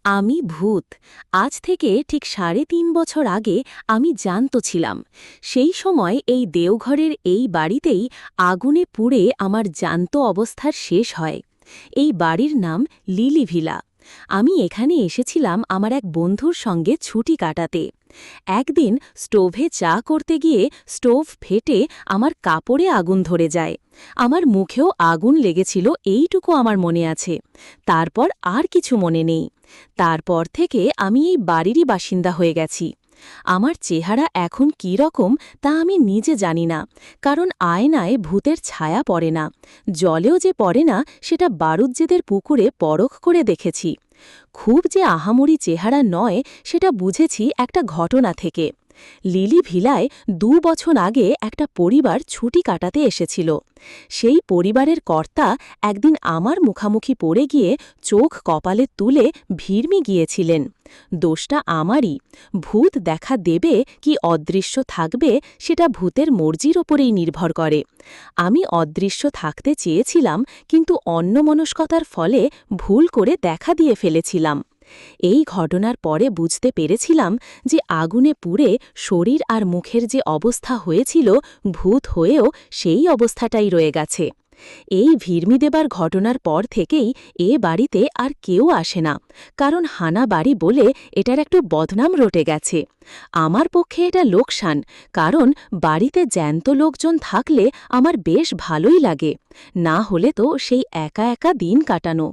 আমি ভূত। আজ থেকে ঠিক ৩.৫ বছর আগে আমি জ্যান্ত ছিলাম। সেই সময় এই দেওঘরের এই বাড়িতেই আগুনে পুড়ে আমার জ্যান্ত অবস্থার শেষ হয়। এই বাড়ির নাম লিলি ভিলা। আমি এখানে এসেছিলাম আমার এক বন্ধুর সঙ্গে ছুটি কাটাতে। একদিন স্টোভে চা করতে গিয়ে স্টোভ ফেটে আমার কাপড়ে আগুন ধরে যায়। আমার মুখেও আগুন লেগেছিল, এইটুকু আমার মনে আছে। তারপর আর কিছু মনে নেই। তারপর থেকে আমি এই বাড়িরই বাসিন্দা হয়ে গেছি। আমার চেহারা এখন কী রকম তা আমি নিজে জানি না, কারণ আয়নায় ভূতের ছায়া পড়ে না। জলেও যে পড়ে না সেটা বারুজ্জেদের পুকুরে পরখ করে দেখেছি। খুব যে আহামরি চেহারা নয় সেটা বুঝেছি একটা ঘটনা থেকে। লিলি ভিলায় ২ বছর আগে একটা পরিবার ছুটি কাটাতে এসেছিল। সেই পরিবারের কর্তা একদিন আমার মুখামুখি পড়ে গিয়ে চোখ কপালে তুলে ভিড়মি গিয়েছিলেন। দোষটা আমারই। ভূত দেখা দেবে কি অদৃশ্য থাকবে সেটা ভূতের মর্জির ওপরেই নির্ভর করে। আমি অদৃশ্য থাকতে চেয়েছিলাম, কিন্তু অন্যমনস্কতার ফলে ভুল করে দেখা দিয়ে ফেলেছিলাম। এই ঘটনার পরে বুঝতে পেরেছিলাম যে আগুনে পুড়ে শরীর আর মুখের যে অবস্থা হয়েছিল, ভূত হয়েও সেই অবস্থাটাই রয়ে গেছে। এই ভিড়মি দেবার ঘটনার পর থেকেই এ বাড়িতে আর কেউ আসে না, কারণ হানা বাড়ি বলে এটার একটু বদনাম রটে গেছে। আমার পক্ষে এটা লোকসান, কারণ বাড়িতে জ্যান্ত লোকজন থাকলে আমার বেশ ভালোই লাগে। না হলে তো সেই একা একা দিন কাটানো।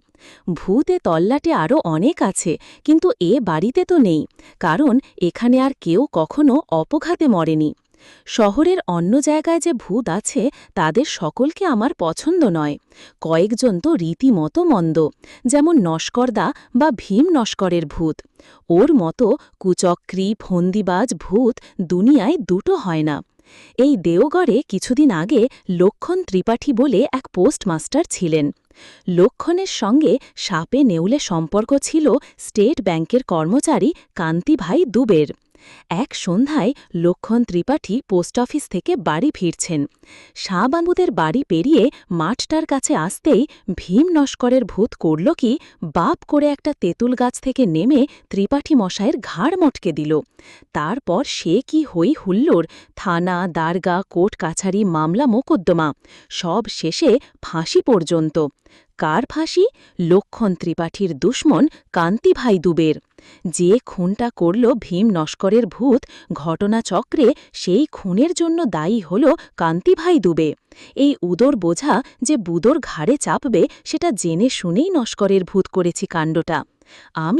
ভূতে তল্লাটে আরও অনেক আছে, কিন্তু এ বাড়িতে তো নেই, কারণ এখানে আর কেউ কখনো অপঘাতে মরেনি। শহরের অন্য জায়গায় যে ভূত আছে তাদের সকলকে আমার পছন্দ নয়। কয়েকজন তো রীতিমতো মন্দ, যেমন নস্করদা বা ভীম নস্করের ভূত। ওর মতো কুচক্রী ফন্দিবাজ ভূত দুনিয়ায় দুটো হয় না। এই দেওগড়ে কিছুদিন আগে লক্ষণ ত্রিপাঠী বলে এক পোস্টমাস্টার ছিলেন। লক্ষণের সঙ্গে সাপে নেউলে সম্পর্ক ছিল স্টেট ব্যাংকের কর্মচারী কান্তিভাই দুবের। এক সন্ধ্যায় লক্ষণ ত্রিপাঠী পোস্ট অফিস থেকে বাড়ি ফিরছেন। শাহবাবুদের বাড়ি পেরিয়ে মাঠটার কাছে আসতেই ভীম নস্করের ভূত করল কি, বাপ করে একটা তেঁতুল গাছ থেকে নেমে ত্রিপাঠী মশায়ের ঘাড় মটকে দিল। তারপর সে কি হই হুল্লোড়, থানা দারগা কোর্ট কাছারি মামলা মোকদ্দমা, সব শেষে ফাঁসি পর্যন্ত। কার ফাঁসি? লক্ষণ ত্রিপাঠীর দুশ্মন কান্তিভাই দুবের। যে খুনটা করল ভীম নস্করের ভূত, ঘটনাচক্রে সেই খুনের জন্য দায়ী হল কান্তিভাই দুবে। এই উদর বোঝা যে বুদোর ঘাড়ে চাপবে সেটা জেনে শুনেই নস্করের ভূত করেছি কাণ্ডটা। আমি